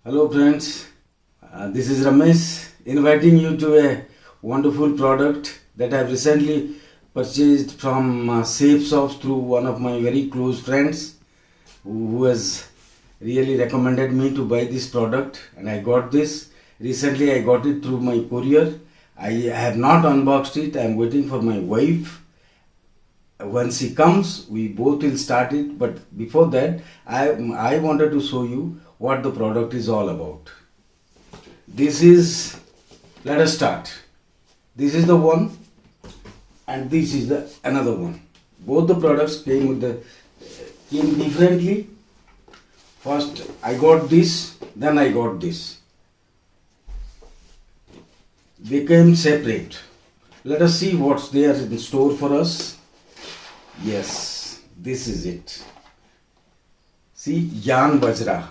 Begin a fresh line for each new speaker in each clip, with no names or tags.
Hello friends, this is Ramesh inviting you to a wonderful product that I have recently purchased from Safe Shops through one of my very close friends who has really recommended me to buy this product, and I got this. Recently I got it through my courier. I have not unboxed it. I am waiting for my wife. Once she comes, we both will start it, but before that I wanted to show you what the product is all about. This is, let us start. This is the one and this is the another one. Both the products came differently. First I got this, then I got this. They came separate. Let us see what's there in store for us. Yes, this is it. See, Gyan Bajra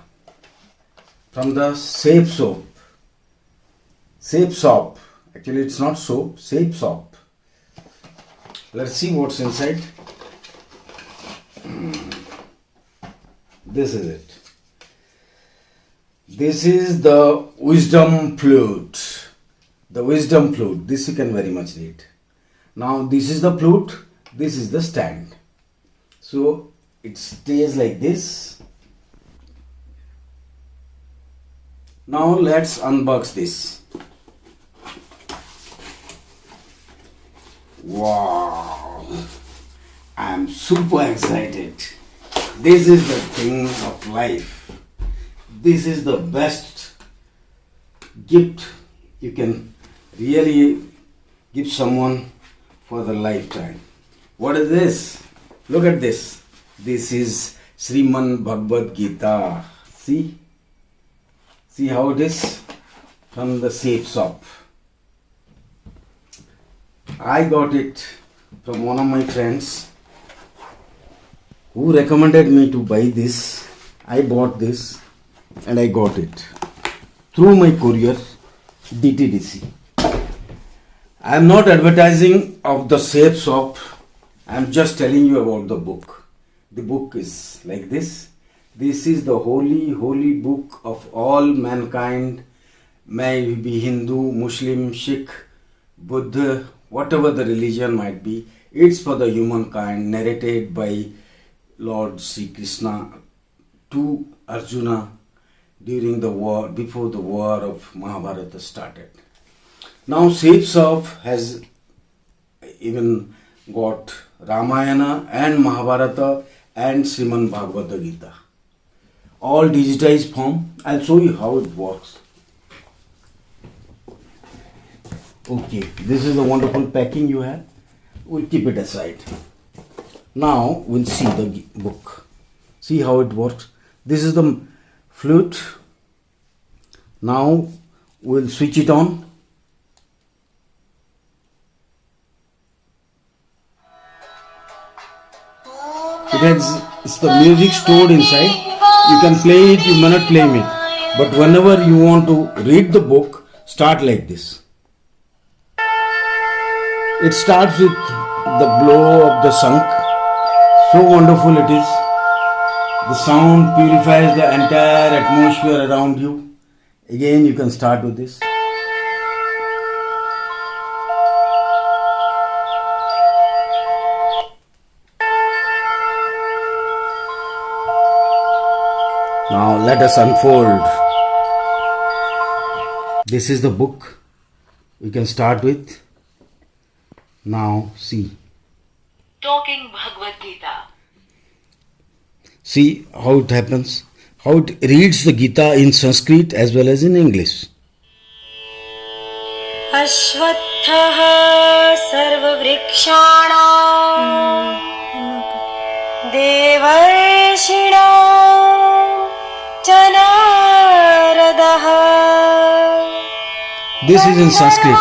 from the Safe Soap. Safe Soap. Actually, it's not soap, Safe Soap. Let's see what's inside. This is it. This is the Wisdom Flute. The Wisdom Flute. This you can very much read. Now, this is the flute. This is the stand. So it stays like this. Now let's unbox this. Wow, I am super excited. This is the thing of life. This is the best gift you can really give someone for the lifetime. What is this? Look at this. This is Sriman Bhagavad Gita. See? See how it is? From the Safe Shop. I got it from one of my friends who recommended me to buy this. I bought this and I got it through my courier, DTDC. I am not advertising of the Safe Shop. I am just telling you about the book. The book is like this. This is the holy book of all mankind, may be Hindu, Muslim, Sikh, Buddha, whatever the religion might be. It's for the humankind, narrated by Lord Sri Krishna to Arjuna during the war, before the war of Mahabharata started. Now Safe Shop has even got Ramayana and Mahabharata and Sriman Bhagavad Gita. All digitized form. I'll show you how it works. Okay, this is the wonderful packing you have. We'll keep it aside. Now we'll see the book. See how it works. This is the flute. Now we'll switch it on. It's the music stored inside. You can play it, you may not play it. But whenever you want to read the book, start like this. It starts with the blow of the shank. So wonderful it is. The sound purifies the entire atmosphere around you. Again, you can start with this. Now let us unfold. This is the book we can start with. Now see.
Talking Bhagavad Gita.
See how it happens. How it reads the Gita in Sanskrit as well as in English.
Ashvatthaha sarvavrikshanam devarshinam chanaradaha.
This is in Sanskrit.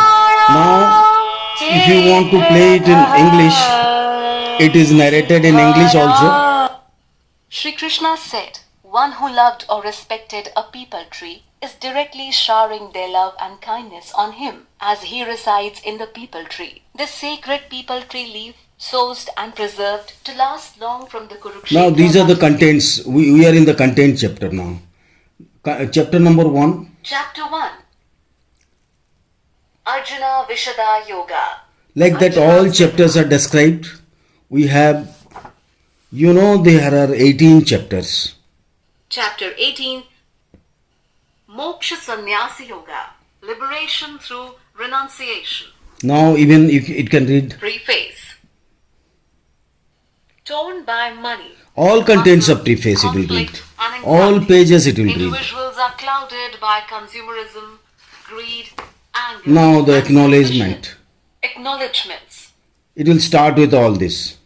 Now if you want to play it in English, it is narrated in English also.
Shri Krishna said, one who loved or respected a peepal tree is directly showering their love and kindness on him as he resides in the peepal tree. This sacred peepal tree leaf, sourced and preserved to last long from the Kurukshetra.
Now these are the contents. We are in the content chapter now. Chapter number 1.
Chapter 1. Arjuna Vishada Yoga.
Like that, all chapters are described. We have, there are 18 chapters.
Chapter 18. Moksha Sannyasi Yoga. Liberation through renunciation.
Now, even it can read.
Preface. Torn by money.
All contents of preface it will read.
Conflict and
All
anxiety.
pages it will read.
Individuals are clouded by consumerism, greed, anger.
Now the
and
acknowledgement.
suspicion. Acknowledgements.
It will start with all this.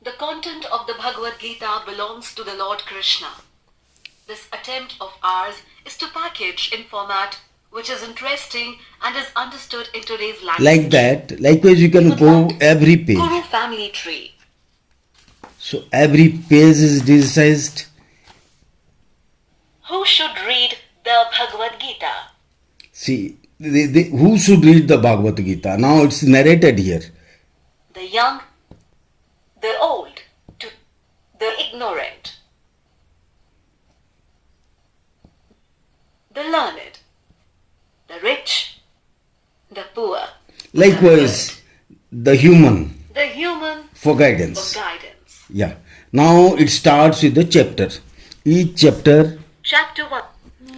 The content of the Bhagavad Gita belongs to the Lord Krishna. This attempt of ours is to package in format which is interesting and is understood in today's language.
Like that. Likewise, you can go every page.
Guru family tree.
So every page is digitized.
Who should read the Bhagavad Gita?
See, who should read the Bhagavad Gita? Now it's narrated here.
The young, the old, to the ignorant, the learned, the rich, the poor,
Likewise, the human
the human
for
for
guidance.
guidance.
Yeah. Now it starts with the chapter. Each chapter,
Chapter 1.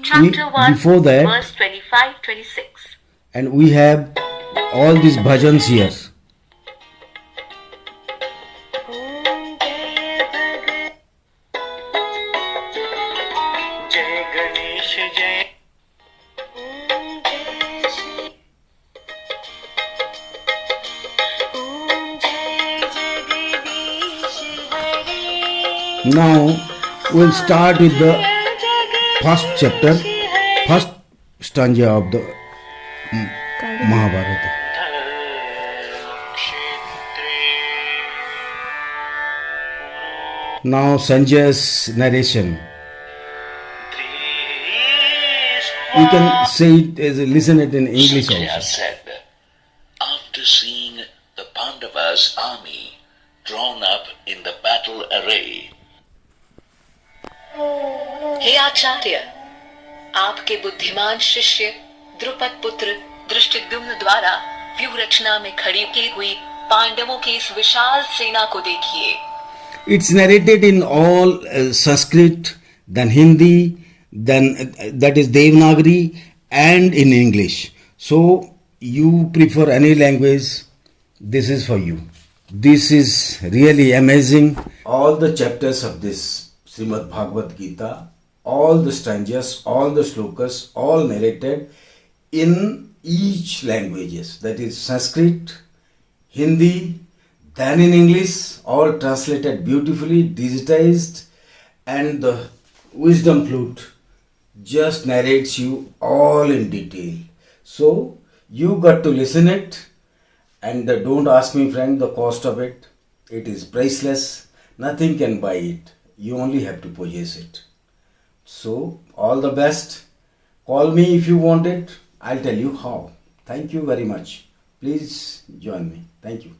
Chapter 1,
before that-
verse 25-26.
and we have all these bhajans here.
जय गणेश जय
Now we'll start with the first chapter, first stanza of the Mahabharata.
क्षेत्रे
Now Sanjay's narration. You can say it as listen it in English
Sanjaya
also.
said, after seeing the Pandavas' army drawn up in the battle array,
हे आचार्य, आपके बुद्धिमान शिष्य द्रुपद पुत्र दृष्टिद्युम्न द्वारा व्यूह रचना में खड़ी की हुई पांडवों की इस विशाल सेना को देखिए.
It's narrated in all Sanskrit, then Hindi, then that is Devanagari, and in English. So you prefer any language, this is for you. This is really amazing. All the chapters of this Srimad Bhagavad Gita, all the stanzas, all the slokas, all narrated in each languages. That is Sanskrit, Hindi, then in English, all translated beautifully, digitized, and the wisdom flute just narrates you all in detail. So you got to listen it, and don't ask me, friend, the cost of it. It is priceless. Nothing can buy it. You only have to possess it. So all the best. Call me if you want it. I'll tell you how. Thank you very much. Please join me. Thank you.